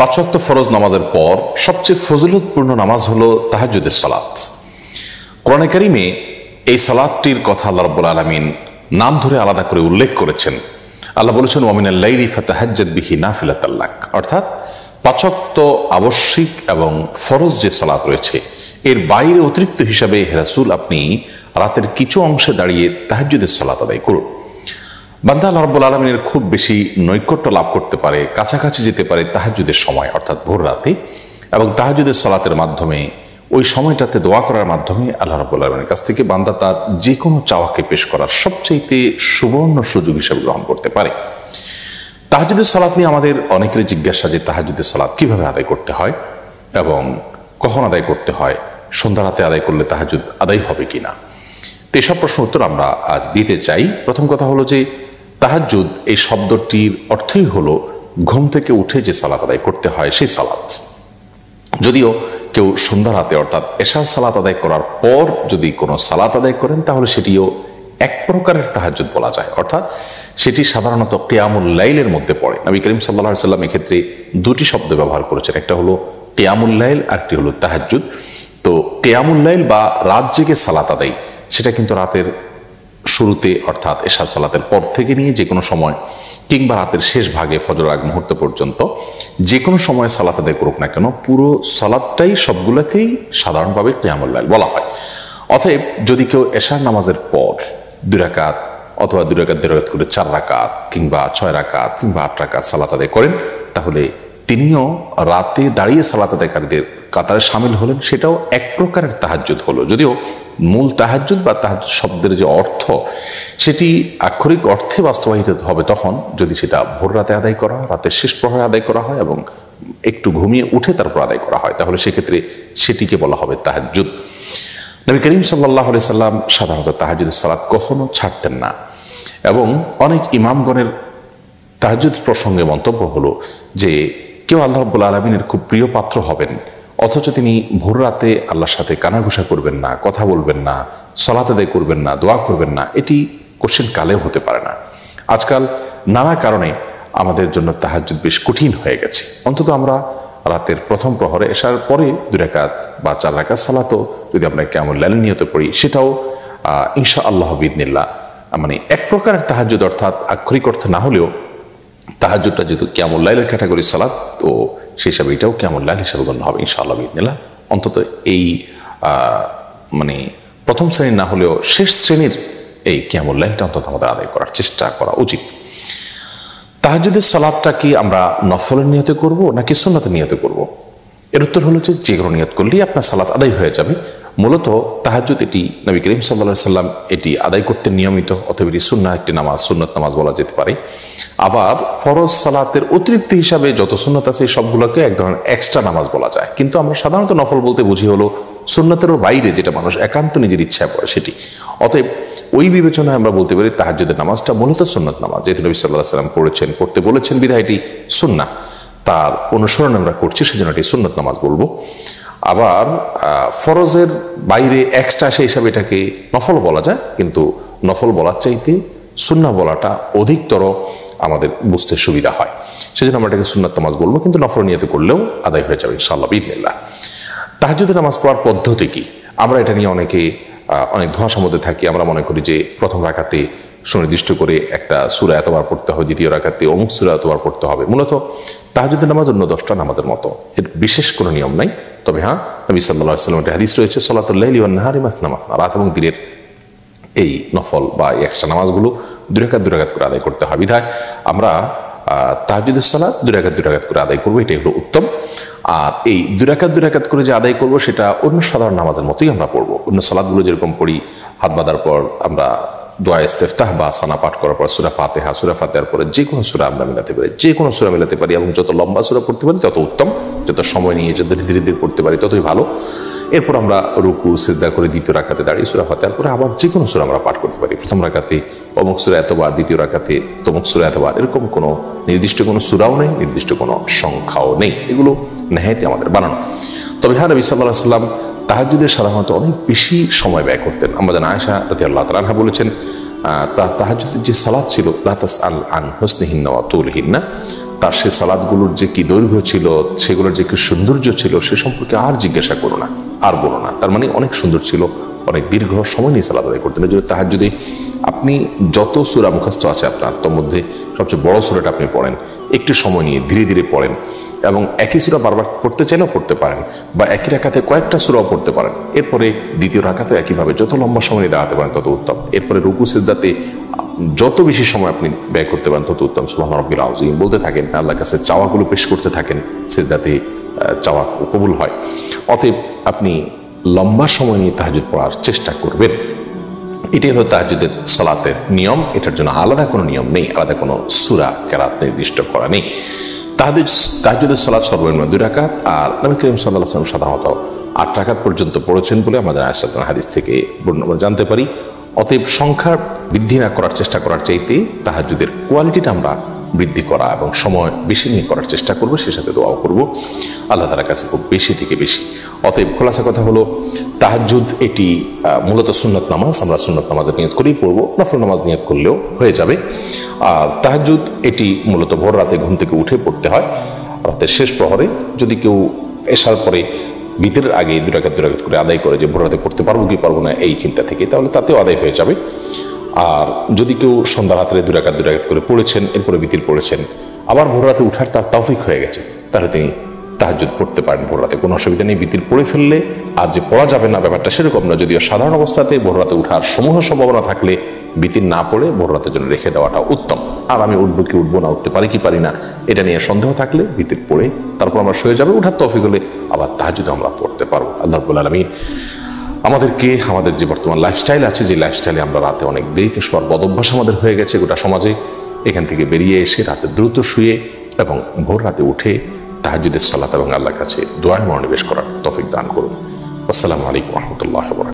পাঁচ ওয়াক্ত ফরজ নামাজের পর সবচেয়ে ফজিলতপূর্ণ নামাজ হলো তাহাজ্জুদের সালাত। কোরআনে কারিমে এই সালাতটির কথা আল্লাহ রাব্বুল আলামিন নাম ধরে আলাদা করে উল্লেখ করেছেন। আল্লাহ বলেছেন ওয়া মিনাল লাইলি ফাতাহাজ্জাদ বিহি নাফিলাতাল লাক, অর্থাৎ পাঁচ ওয়াক্ত আবশ্যিক এবং ফরজ যে সালাত রয়েছে এর বাইরে অতিরিক্ত হিসাবে হে রাসূল আপনি রাতের কিছু অংশে দাঁড়িয়ে তাহাজ্জুদের সালাত আদায় করুন। বান্দা আল্লাহ রাব্বুল আলামিনের খুব বেশি নৈকট্য লাভ করতে পারে, কাছাকাছি যেতে পারে তাহাজ্জুদের সময় অর্থাৎ ভোর রাতে, এবং তাহাজ্জুদের সালাতের মাধ্যমে ওই সময়টাতে দোয়া করার মাধ্যমে আল্লাহ রাব্বুল আলামিনের কাছ থেকে বান্দা তার যে কোনো চাওয়াকে পেশ করার সবচেয়ে সুবর্ণ সুযোগ হিসেবে গ্রহণ করতে পারে। তাহাজ্জুদের সালাত নিয়ে আমাদের অনেকেরই জিজ্ঞাসা যে তাহাজ্জুদের সালাত কিভাবে আদায় করতে হয় এবং কখন আদায় করতে হয়, সন্ধ্যা রাতে আদায় করলে তাহাজ্জুদ আদায় হবে কিনা। তো এসব প্রশ্ন উত্তর আমরা আজ দিতে চাই। প্রথম কথা হলো যে তাহাজ্জুদ এই শব্দটির অর্থই হলো ঘুম থেকে উঠে যে সালাত আদায় করতে হয় সেই সালাত। যদিও কেউ সন্ধ্যা রাতে অর্থাৎ এশার সালাত আদায় করার পর যদি কোনো সালাত আদায় করেন তাহলে সেটিও এক প্রকারের তাহাজ্জুদ বলা যায়, অর্থাৎ সেটি সাধারণত কিয়ামুল লাইলের মধ্যে পড়ে। নবী করিম সাল্লাল্লাহু আলাইহি সাল্লাম এক্ষেত্রে দুটি শব্দ ব্যবহার করেছেন, একটা হলো কিয়ামুল লাইল আর একটি হলো তাহাজ্জুদ। তো কিয়ামুল লাইল বা রাত জেগে সালাত আদায় সেটা কিন্তু রাতের শুরুতে অর্থাৎ এশার সালাতের পর থেকে নিয়ে যে কোনো সময় কিংবা রাতের শেষ ভাগে ফজর আগ মুহূর্ত পর্যন্ত যে কোনো সময় সালাত আদায় করুক না কেন পুরো সালাতটাই সবগুলোকেই সাধারণভাবে কিয়ামুল লাইল বলা হয়। অতএব যদি কেউ এশার নামাজের পর 2 রাকাত অথবা 2 রাকাত 2 রাকাত করে 4 রাকাত কিংবা 6 রাকাত কিংবা 8 রাকাত সালাত আদায় করেন তাহলে তিনিও রাতে দাঁড়িয়ে সালাত আদায়কারীদের কাতারে শামিল হলেন, সেটাও এক প্রকারের তাহাজ্জুদ হলো। যদিও মূল তাহাজ্জুদ বা তাহাজ্জুদ শব্দের যে অর্থ সেটি আক্ষরিক অর্থে বাস্তবায়িত হবে তখন যদি সেটা ভোর রাতে আদায় করা হয়, রাতের শেষ প্রহরে আদায় করা হয় এবং একটু ঘুমিয়ে উঠে তারপর আদায় করা হয়, তাহলে সেক্ষেত্রে সেটিকে বলা হবে তাহাজ্জুদ। নবী করিম সাল্লাল্লাহু আলাইহি সাল্লাম সাধারণত তাহাজ্জুদের সালাত কখনো ছাড়তেন না এবং অনেক ইমামগণের তাহাজ্জুদ প্রসঙ্গে মন্তব্য হলো যে কেউ আল্লাহ রাব্বুল আলামিনের খুব প্রিয় পাত্র হবেন অথচ তিনি ভোর রাতে আল্লাহর সাথে কানাঘুষা করবেন না, কথা বলবেন না, সালাত আদায় করবেন না, দোয়া করবেন না, এটি কোশ্চেন কালেও হতে পারে না। আজকাল নানা কারণে আমাদের জন্য তাহাজ্জুদ বেশ কঠিন হয়ে গেছে। অন্তত আমরা রাতের প্রথম প্রহরে এশার পরে 2 রাকাত বা 4 রাকাত সালাতও যদি আমরা কিয়ামুল লাইল নিয়তে পড়ি সেটাও ইনশাআল্লাহ বিইذনিল্লাহ মানে এক প্রকারের তাহাজ্জুদ, অর্থাৎ আক্ষরিক অর্থে না হলেও তাহাজ্জুদটা যেহেতু কিয়ামুল লাইলের ক্যাটাগরির সালাত তো সেই হিসাবে এটাও কিয়ামুল লাইল হিসাবে গণ্য হবে ইনশাআল্লাহ বিইذনিল্লাহ। অন্তত এই মানে প্রথম শ্রেণীর না হলেও শেষ শ্রেণীর এই কিয়ামুল লাইলটা অন্তত আমাদের আদায় করার চেষ্টা করা উচিত। তাহাজ্জুদের সালাতটা কি আমরা নফলের নিয়তে করব নাকি সুন্নতের নিয়তে করব? এর উত্তর হলো যে কোনো নিয়ত করলেই আপনার সালাত আদায় হয়ে যাবে। মূলত তাহাজ্জুদ এটি নবী করিম সাল্লাল্লাহু আলাইহি সাল্লাম এটি আদায় করতে নিয়মিত, অতএব এটি সুন্নাহ একটি নামাজ, সুন্নত নামাজ বলা যেতে পারে। আবার ফরজ সালাতের অতিরিক্ত হিসাবে যত সুন্নত আছে সবগুলোকে এক ধরনের এক্সট্রা নামাজ বলা যায়, কিন্তু আমরা সাধারণত নফল বলতে বুঝি হলো সুন্নতেরও বাইরে যেটা মানুষ একান্ত নিজের ইচ্ছায় পড়ে সেটি। অতএব ওই বিবেচনায় আমরা বলতে পারি তাহাজ্জুদের নামাজটা মূলত সুন্নত নামাজ, যেহেতু নবী সাল্লাল্লাহু আলাইহি সাল্লাম পড়েছেন, পড়তে বলেছেন বিধায় এটি সুন্নাহ, তার অনুসরণ আমরা করছি সেজন্য এটি সুন্নত নামাজ বলবো। আবার ফরজের বাইরে এক্সট্রা সেই হিসাবে এটাকে নফল বলা যায়, কিন্তু নফল বলার চাইতে সুন্নাহ বলাটা অধিকতর আমাদের বুঝতে সুবিধা হয়, সেজন্য আমরা এটাকে সুন্নাত নামাজ বলবো, কিন্তু নফল নিয়তে করলেও আদায় হয়ে যাবে ইনশাআল্লাহ বিইذনিল্লাহ। তাহাজ্জুদের নামাজ পড়ার পদ্ধতি কি? আমরা এটা নিয়ে অনেক ধোঁয়াশার মধ্যে থাকি। আমরা মনে করি যে প্রথম রাকাতে সুনির্দিষ্ট করে একটা সূরা এতবার পড়তে হবে, দ্বিতীয় রাকাতে অমুক সূরা এতবার পড়তে হবে। মূলত তাহাজ্জুদের নামাজ অন্য 10টা নামাজের মতো, এর বিশেষ কোনো নিয়ম নাই। তবে হ্যাঁ, নবী সাল্লাল্লাহু আলাইহি ওয়াসাল্লামের হাদিস রয়েছে সালাতুল লাইলি ওয়ান নাহারি মাসনা মাসনা, রাত এবং দিনের এই নফল বা এক্সট্রা নামাজগুলো 2 রাকাত 2 রাকাত করে আদায় করতে হয়। বিধায় আমরা তাহাজ্জুদের সালাত 2 রাকাত 2 রাকাত করে আদায় করবো, এটাই হলো উত্তম। আর এই 2 রাকাত 2 রাকাত করে যে আদায় করবো সেটা অন্য সাধারণ নামাজের মতোই আমরা পড়বো। অন্য সালাতগুলো যেরকম পড়ি, হাত বাঁধার পর আমরা দোয়া ইস্তেফতাহ বা সানা পাঠ করার পর সূরা ফাতিহা, সূরা ফাতিহার পরে যে কোনো সূরা আমরা মিলাতে পারি, যে কোনো সূরা মিলাতে পারি, এবং যত লম্বা সূরা পড়তে পারি তত উত্তম, যত সময় নিয়ে যত ধীরে ধীরে পড়তে পারি ততই ভালো। এরপর আমরা রুকু সিজদা করে দ্বিতীয় রাকাতে দাঁড়িয়ে সূরা ফাতিহার পরে আবার যে কোনো সূরা আমরা পাঠ করতে পারি। প্রথম রাকাতে অমুক সূরা এতবার, দ্বিতীয় রাকাতে তমুক সূরা এতবার, এরকম কোনো নির্দিষ্ট কোনো সূরাও নেই, নির্দিষ্ট কোনো সংখ্যাও নেই, এগুলো নেহায়েতই আমাদের বানানো। তবে হ্যাঁ, নবী সাল্লাল্লাহু আলাইহি ওয়াসাল্লাম তাহাজ্জুদে সাধারণত অনেক বেশি সময় ব্যয় করতেন। আমাদের আয়েশা রাদিয়াল্লাহু তাআলা আনহা বলেছেন তাহাজ্জুদের যে সালাত ছিল লা তাসআল আন হুসনিহিন্না ওয়া তুলহিন্না, তার সে সালাদগুলোর যে কি দৈর্ঘ্য ছিল, সেগুলোর যে কি সৌন্দর্য ছিল, সে সম্পর্কে আর জিজ্ঞাসা করো না, আর বলো না। তার মানে অনেক সুন্দর ছিল, অনেক দীর্ঘ সময় নিয়ে সালাদ আদায় করতেন। তাহাজ্জুদে আপনি যত সূরা মুখস্থ আছে আপনার, তার মধ্যে সবচেয়ে বড় সূরাটা আপনি পড়েন, একটু সময় নিয়ে ধীরে ধীরে পড়েন, এবং একই সূরা বারবার পড়তে চাইলেও পড়তে পারেন, বা একই রাকাতে কয়েকটা সূরাও পড়তে পারেন। এরপরে দ্বিতীয় রাকাতে একইভাবে যত লম্বা সময় নিয়ে দাঁড়াতে পারেন তত উত্তম। এরপরে রুকু সিজদাতে যত বেশি সময় আপনি ব্যয় করতে পারেন তত উত্তম। সুবহান রাব্বিল আযীম বলতে থাকেন, আল্লাহর কাছে চাওয়াগুলো পেশ করতে থাকেন, সিজদাতে চাওয়া কবুল হয়। অতএব আপনি লম্বা সময় নিয়ে তাহাজ্জুদ পড়ার চেষ্টা করবেন। এটাই হলো তাহাজ্জুদের সালাতের নিয়ম। এটার জন্য আলাদা কোনো নিয়ম নেই, আলাদা কোনো সূরা কেরাত নির্দিষ্ট করা নেই। তাহাজ্জুদের সালাত সর্বনিম্ন 2 রাকাত, আর নবী করিম সাল্লাল্লাহু আলাইহি ওয়াসাল্লাম সাধারণত 8 রাকাত পর্যন্ত পড়েছেন বলে আমাদের আয়েশা হাদিস থেকে আমরা জানতে পারি। অতএব সংখ্যা বৃদ্ধি না করার চেষ্টা করার চাইতে তাহাজ্জুদের কোয়ালিটিটা আমরা বৃদ্ধি করা এবং সময় বেশি নিয়ে করার চেষ্টা করব, সে সাথে দোয়াও করব আল্লাহ তাআলার কাছে খুব বেশি থেকে বেশি। অতএব খোলাসা কথা হলো, তাহাজ্জুদ এটি মূলত সুন্নত নামাজ। আমরা সুন্নত নামাজের নিয়ত করেই পড়বো, নফল নামাজ নিয়ত করলেও হয়ে যাবে। আর তাহাজ্জুদ এটি মূলত ভোর রাতে ঘুম থেকে উঠে পড়তে হয়, রাতের শেষ প্রহরে। যদি কেউ এশার পরে বিতরের আগে 2 রাকাত করে আদায় করে যে ভোর রাতে পড়তে পারবো কি পারবো না এই চিন্তা থেকে, তাহলে তাতেও আদায় হয়ে যাবে। আর যদি কেউ সন্ধ্যা রাত্রে 2 রাকাত করে পড়েছেন, এরপরে বিতির পড়েছেন, আবার ভোর রাতে উঠার তার তৌফিক হয়ে গেছে, তাহলে তিনি তাহাজ্জুদ পড়তে পারেন ভোর রাতে, কোনো অসুবিধা নেই। বিতির পড়ে ফেললে আর যে পড়া যাবে না ব্যাপারটা সেরকম না। যদিও সাধারণ অবস্থাতে ভোর রাতে উঠার সমূহ সম্ভাবনা থাকলে বিতির না পড়ে ভোর রাতের জন্য রেখে দেওয়াটা উত্তম। আর আমি উঠবো কি উঠবো না, উঠতে পারি কি পারি না, এটা নিয়ে সন্দেহ থাকলে বিতির পড়ে তারপর আমরা শুয়ে যাবে, উঠার তৌফিক হলে আবার তাহাজ্জুদ আমরা পড়তে পারবো। আল্লাহ রাব্বুল আলামিন আমাদেরকে আমাদের যে বর্তমান লাইফস্টাইল আছে, যে লাইফস্টাইলে আমরা রাতে অনেক দেরিতে শোয়ার বদভ্যাস আমাদের হয়ে গেছে গোটা সমাজে, এখান থেকে বেরিয়ে এসে রাতে দ্রুত শুয়ে এবং ভোর রাতে উঠে তাহাজ্জুদের সালাত এবং আল্লাহর কাছে দোয়ায় মনোনিবেশ করার তৌফিক দান করুন। আসসালামু আলাইকুম ওয়া রাহমাতুল্লাহি ওয়া বারাকাতুহু।